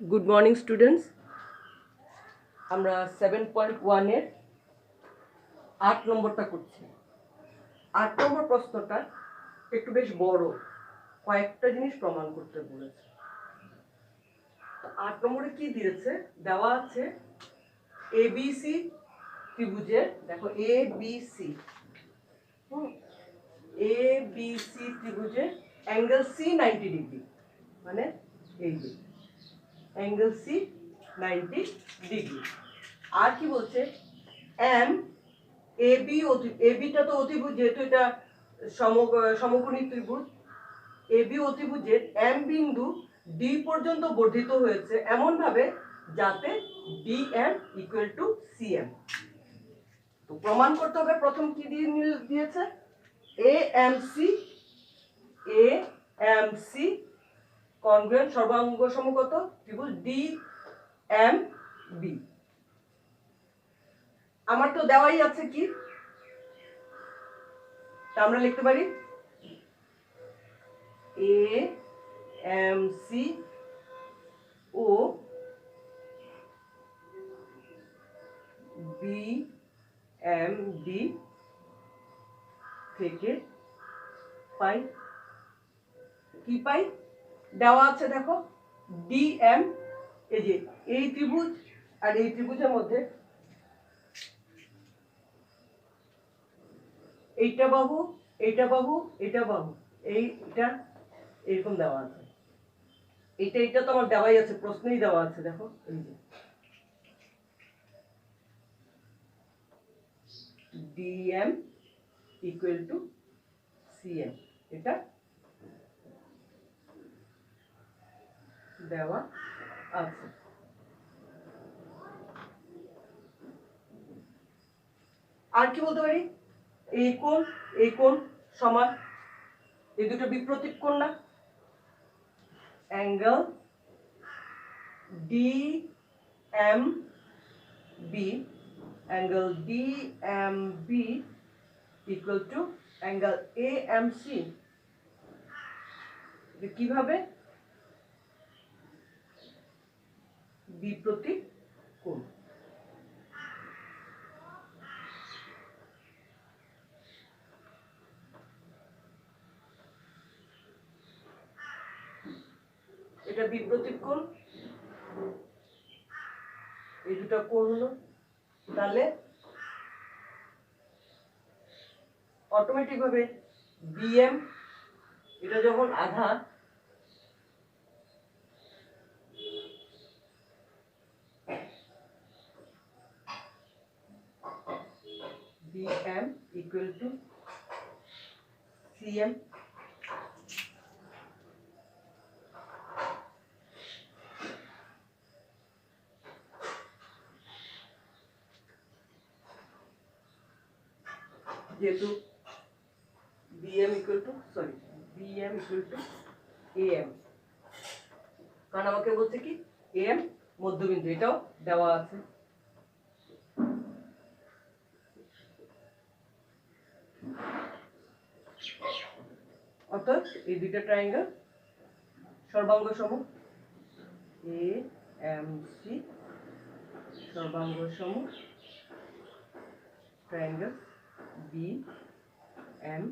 Good morning students. আমরা 7.1 এর 8 নম্বরটা করছি। 8 নম্বর প্রশ্নটা একটু বেশ বড়, কয়েকটা জিনিস প্রমাণ করতে বলেছে। 8 নম্বরে কি দিয়েছে? দেওয়া আছে এবিসি ত্রিভুজের, দেখো এবিসি এবিসি ত্রিভুজের অ্যাঙ্গেল সি 90 ডিগ্রি, মানে এই যে অ্যাঙ্গেল সি 90 ডিগ্রি। আর কি বলছে? এম এবিটা তো অতিভুজ, যেহেতু এটা সমকোণী ত্রিভুজ, এবি অতিভুজের এম বিন্দু ডি পর্যন্ত বর্ধিত হয়েছে এমন ভাবে যাতে ডিএম ইকুয়াল টু সিএম। তো প্রমাণ করতে হবে, প্রথম কি দিয়েছে? এএমসি এএমসি কনগ্রুয়েন্ট সর্বাঙ্গ সমকত ত্রিভুজ ডি এম বি। আমার তো দেওয়াই আছে কি, তা আমরা লিখতে পারি A M C O B M D থেকে পাই কি পাই? দেওয়া আছে দেখো ডি এম, এই যে এই ত্রিভুজ আর এই ত্রিভুজের মধ্যে এইটা বাহু, এইটা বাহু, এটা বাহু, এইটা এরকম দেওয়া আছে। এটা তো আমার দেওয়াই আছে, প্রশ্নেই দেওয়া আছে। দেখো এই যে ডিএম ইকুয়াল টু সিএম, এটা দেওয়া আছে। আর কি বলতে পারি? এই কোণ সমান, এই দুটো বিপরীত কোণ না? Angle D M B, angle D M B equal to angle A M C. কিভাবে? বিপরীত কোণ। এটা বিপরীত কোণ, এই দুটো কোণ হলো, তাহলে অটোমেটিক ভাবে বিএম, এটা যখন আধা, বিএম ইকুয়াল টু সিএম। যেহেতু বিএম ইকুয়াল টু এএম, কারণ আমাকে বলছে কি এএম মধ্যবিন্দু, এটাও দেওয়া আছে। অর্থাৎ এই দুইটা ট্রায়াঙ্গেল সর্বাঙ্গ সম, এ এম সি সর্বাঙ্গ সম ট্রায়াঙ্গেল বি এম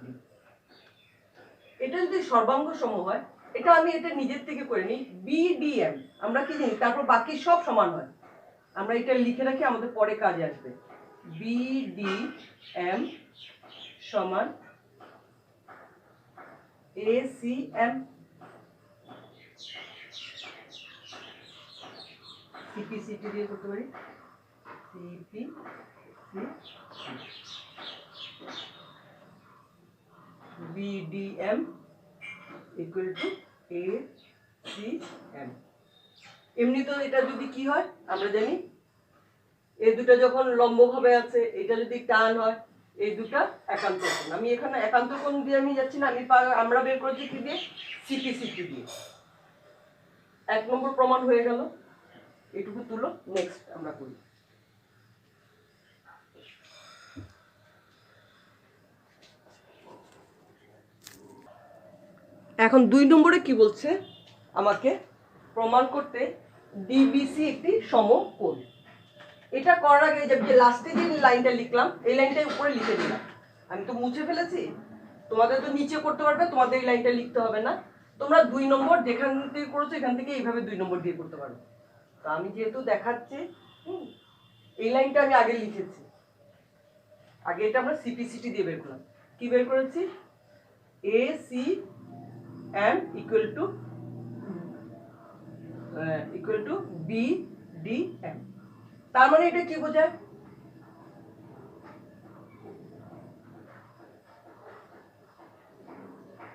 ডি। এটা যদি সর্বাঙ্গ সম হয়, এটা আমি এটা নিজের থেকে করে নিই, বিডিএম আমরা কি জানি, তারপর বাকি সব সমান হয়। আমরা এটা লিখে রাখি, আমাদের পরে কাজে আসবে। বিডিএম সমান এসিএম, সিপি সিটি দিয়ে করতে পারি, CP BDM equal to ACM. এমনি তো এটা যদি কি হয় আমরা জানি, এই দুটো যখন লম্বভাবে আছে, এটা যদি টান হয়, এই দুটা একান্ত কোণ। আমি এখানে একান্ত কোণ দিয়ে আমি যাচ্ছি না, আমরা বের করেছি কি দিয়ে? সিপি সিটি দিয়ে। 1 নম্বর প্রমাণ হয়ে গেল, এটুকু তুলো, নেক্সট আমরা করি। এখন 2 নম্বরে কি বলছে আমাকে? প্রমাণ করতে ডিবিসি একটি সমকোণ। এটা করার আগে যে লাস্টে যে লাইনটা লিখলাম এই লাইনটাই উপরে লিখে দিলাম। আমি তো মুছে ফেলেছি, তোমাদের তো নিচে করতে পারবে, তোমাদের এই লাইনটা লিখতে হবে না। তোমরা 2 নম্বর যেখান থেকে করেছো এখান থেকে এইভাবে 2 নম্বর দিয়ে করতে পারো। তো আমি যেহেতু দেখাচ্ছি, এই লাইনটা আমি আগে লিখেছি। আগে এটা আমরা সিপিসিটি দিয়ে বের করলাম। কি বের করেছি? AC and equal to BDM। তার মানে এটা কি বোঝায়?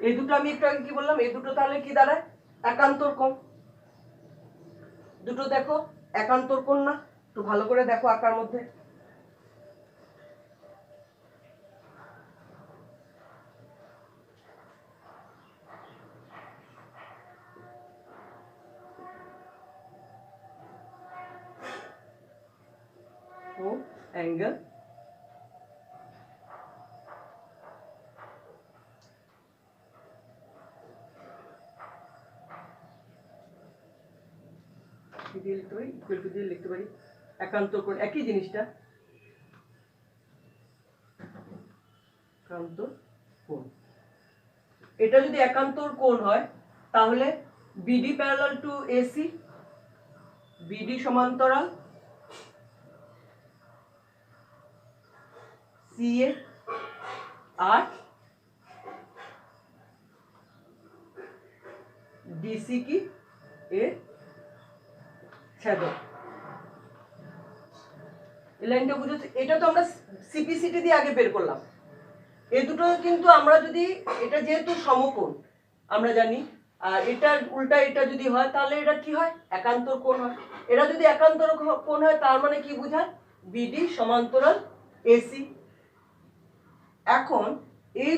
এই দুটো আমি একটু আগে কি বললাম, এই দুটো তাহলে কি দাঁড়ায়? একান্তর কোণ। দুটো দেখো একান্তর কোণ না? একটু ভালো করে দেখো আঁকার মধ্যে। অ্যাঙ্গেল দিয়ে লিখতে পারি, ইকুয়াল টু দিয়ে লিখতে পারি, একান্তর কোণ একই জিনিসটা, একান্তর কোণ। এটা যদি একান্তর কোণ হয় তাহলে BD parallel to AC, BD সমান্তরাল সিএ আর ডিসি কি এ ছেদক। এই লাইনটা বুঝেছি। এটা তো আমরা সিপিসিটি দিয়ে আগে বের করলাম। এই দুটো কিন্তু আমরা যদি এটা যেহেতু সমকোণ আমরা জানি, আর এটার উল্টা এটা যদি হয় তাহলে এটা কি হয়? একান্তর কোণ হয়। এটা যদি একান্তর কোণ হয় তার মানে কি বোঝায়? বিডি সমান্তরাল এসি। এখন এই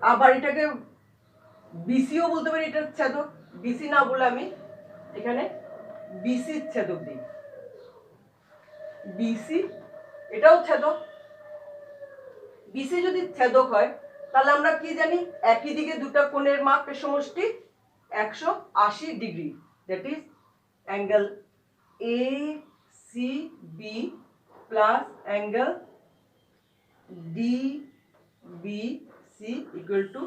আবার এটাকে বিসিও বলতে পারি, এটার ছেদক। বিসি না বলে আমি এখানে বিসির ছেদক দিই, বিসি এটাও ছেদক। বিসি যদি ছেদক হয় তাহলে আমরা কি জানি? একই দিকে দুটো কোণের মাপের সমষ্টি 180 degree, that is angle ACB plus angle DBC equal to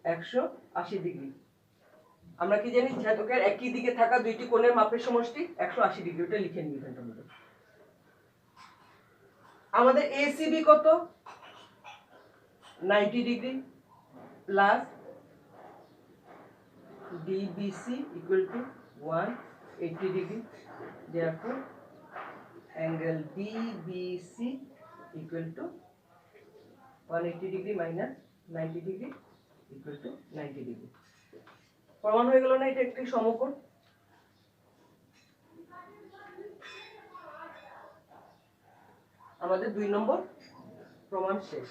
180 degree. আমরা কি জানি? ছেদকের একই দিকে থাকা দুইটি কোণের মাপের সমষ্টি 180 ডিগ্রি। ওটা লিখে নিই এখানটার মধ্যে। আমাদের ACB কত? 90 degree plus DBC equal to 180 degree. Therefore, angle DBC equal to 180 degree minus 90 degree equal to 90 degree. প্রমাণ হয়ে গেল না? এটা একটি সমকোণ। আমাদের 2 নম্বর প্রমাণ শেষ।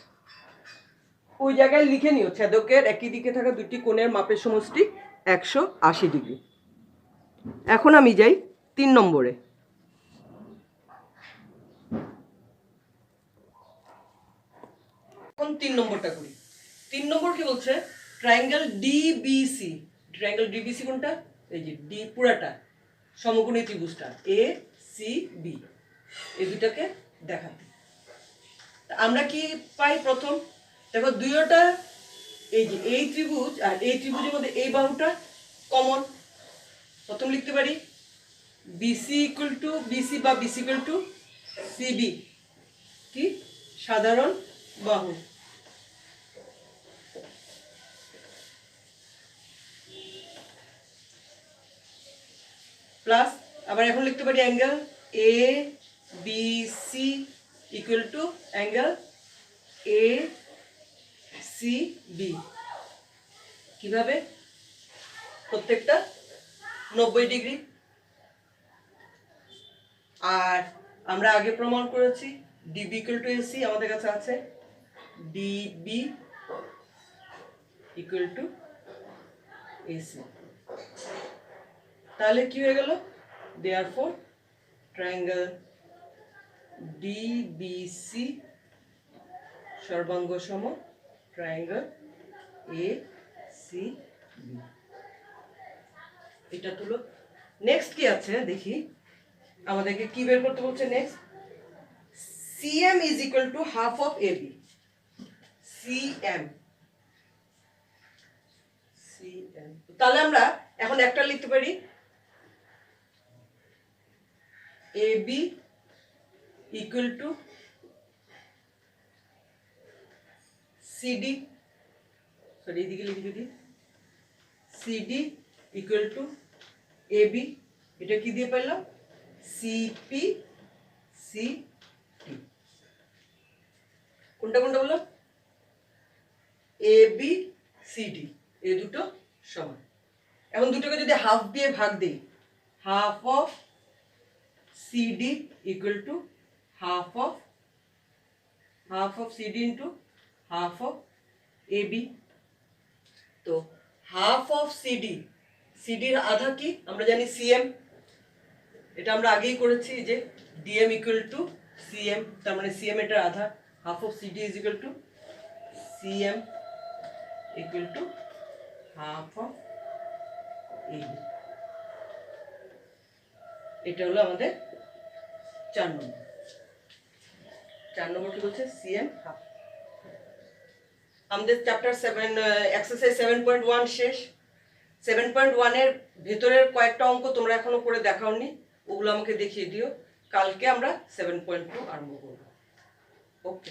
ওই জায়গায় লিখে নিও ছেদকের একই দিকে থাকা দুটি কোণের মাপের সমষ্টি 180 ডিগ্রি। এখন আমি যাই 3 নম্বরে। এখন 3 নম্বরটা করি। 3 নম্বর কি বলছে? Triangle DBC. ট্রায়াঙ্গেল ডিবিসি কোনটা? এই যে ডি পুরাটা সমকোণী ত্রিভুজটা ACB, এই দুটাকে দেখাতে আমরা কি পাই? প্রথম দেখো দুইটা এই যে এই ত্রিভুজ আর এই ত্রিভুজের মধ্যে এই বাহুটা কমন। প্রথম লিখতে পারি বিসি ইকুয়াল টু বিসি বা বিসি ইকুয়াল টু সিবি, কি সাধারণ বাহু, প্লাস আবার এখন লিখতে পারি angle A B C equal to angle A C B. কিভাবে? প্রত্যেকটা 90 ডিগ্রি। আর আমরা আগে প্রমাণ করেছি ডিবি ইকুয়াল টু এসি, আমাদের কাছে আছে ডিবি ইকুয়াল টু এসি। তাহলে কি হয়ে গেল? দেয়ারফর ট্রায়াঙ্গেল ডিবিসি সর্বাঙ্গ সম ট্রায়াঙ্গেল ACB। এটা তুলো। নেক্সট কি আছে দেখি, আমাদেরকে কি বের করতে বলছে next, CM is equal to half of AB. CM, CM, তাহলে আমরা এখন একটা লিখতে পারি, AB equal to CD, sorry এইদিকে লিখে দিই, সিডি ইকুয়াল টু এবি, এটা কি দিয়ে পেলাম, সিপি সিটি। কোনটা কোনটা বললাম, এ বি সিডি, এই দুটো সমান। এখন দুটোকে যদি হাফ দিয়ে ভাগ দিই, half of CD equal to half of CD into half of AB. তো হাফ অফ সিডি, সিডির আধা কি আমরা জানি সিএম, এটা আমরা আগেই করেছি যে ডিএম ইকুয়াল টু সিএম, তার মানে সিএম এটার আধা, half of CD is equal to CM equal to half of AB. এটা হলো আমাদের 4 নম্বর। 4 নম্বর কি বলছে, সিএম হাফ। আমাদের চ্যাপ্টার 7 এক্সারসাইজ 7.1 শেষ। 7.1 এর ভেতরের কয়েকটা অঙ্ক তোমরা এখনো করে দেখাওনি, ওগুলো আমাকে দেখিয়ে দিও। কালকে আমরা 7.2 আরম্ভ করব। ওকে।